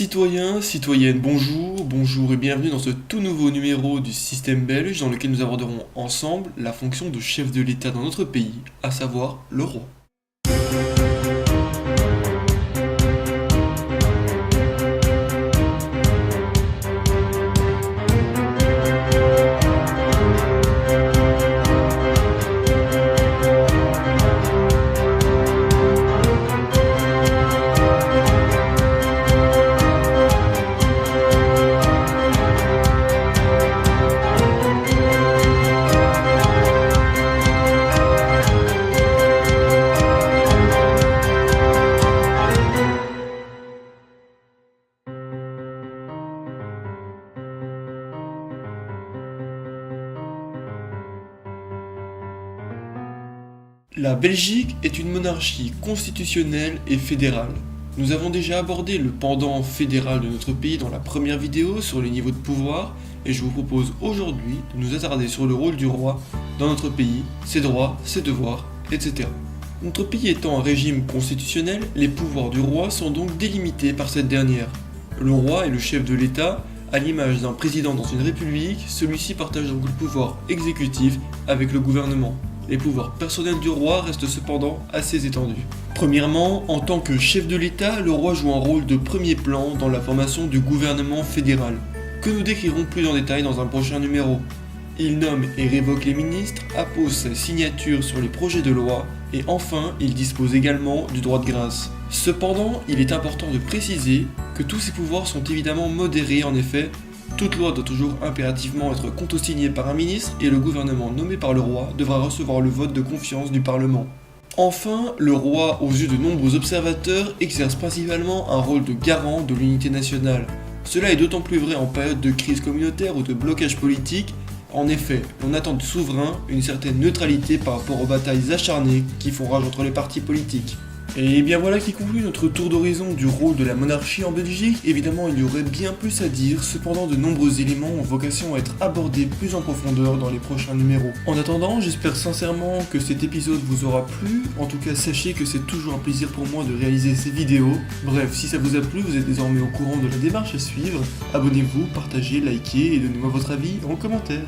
Citoyens, citoyennes, bonjour et bienvenue dans ce tout nouveau numéro du système belge dans lequel nous aborderons ensemble la fonction de chef de l'État dans notre pays, à savoir le roi. La Belgique est une monarchie constitutionnelle et fédérale. Nous avons déjà abordé le pendant fédéral de notre pays dans la première vidéo sur les niveaux de pouvoir et je vous propose aujourd'hui de nous attarder sur le rôle du roi dans notre pays, ses droits, ses devoirs, etc. Notre pays étant un régime constitutionnel, les pouvoirs du roi sont donc délimités par cette dernière. Le roi est le chef de l'État. À l'image d'un président dans une république, celui-ci partage donc le pouvoir exécutif avec le gouvernement. Les pouvoirs personnels du roi restent cependant assez étendus. Premièrement, en tant que chef de l'État, le roi joue un rôle de premier plan dans la formation du gouvernement fédéral, que nous décrirons plus en détail dans un prochain numéro. Il nomme et révoque les ministres, appose sa signature sur les projets de loi, et enfin, il dispose également du droit de grâce. Cependant, il est important de préciser que tous ces pouvoirs sont évidemment modérés. En effet, toute loi doit toujours impérativement être contresignée par un ministre et le gouvernement nommé par le roi devra recevoir le vote de confiance du Parlement. Enfin, le roi, aux yeux de nombreux observateurs, exerce principalement un rôle de garant de l'unité nationale. Cela est d'autant plus vrai en période de crise communautaire ou de blocage politique. En effet, on attend du souverain une certaine neutralité par rapport aux batailles acharnées qui font rage entre les partis politiques. Et bien voilà qui conclut notre tour d'horizon du rôle de la monarchie en Belgique. Évidemment, il y aurait bien plus à dire, cependant de nombreux éléments ont vocation à être abordés plus en profondeur dans les prochains numéros. En attendant, j'espère sincèrement que cet épisode vous aura plu. En tout cas, sachez que c'est toujours un plaisir pour moi de réaliser ces vidéos. Bref, si ça vous a plu, vous êtes désormais au courant de la démarche à suivre. Abonnez-vous, partagez, likez et donnez-moi votre avis en commentaire.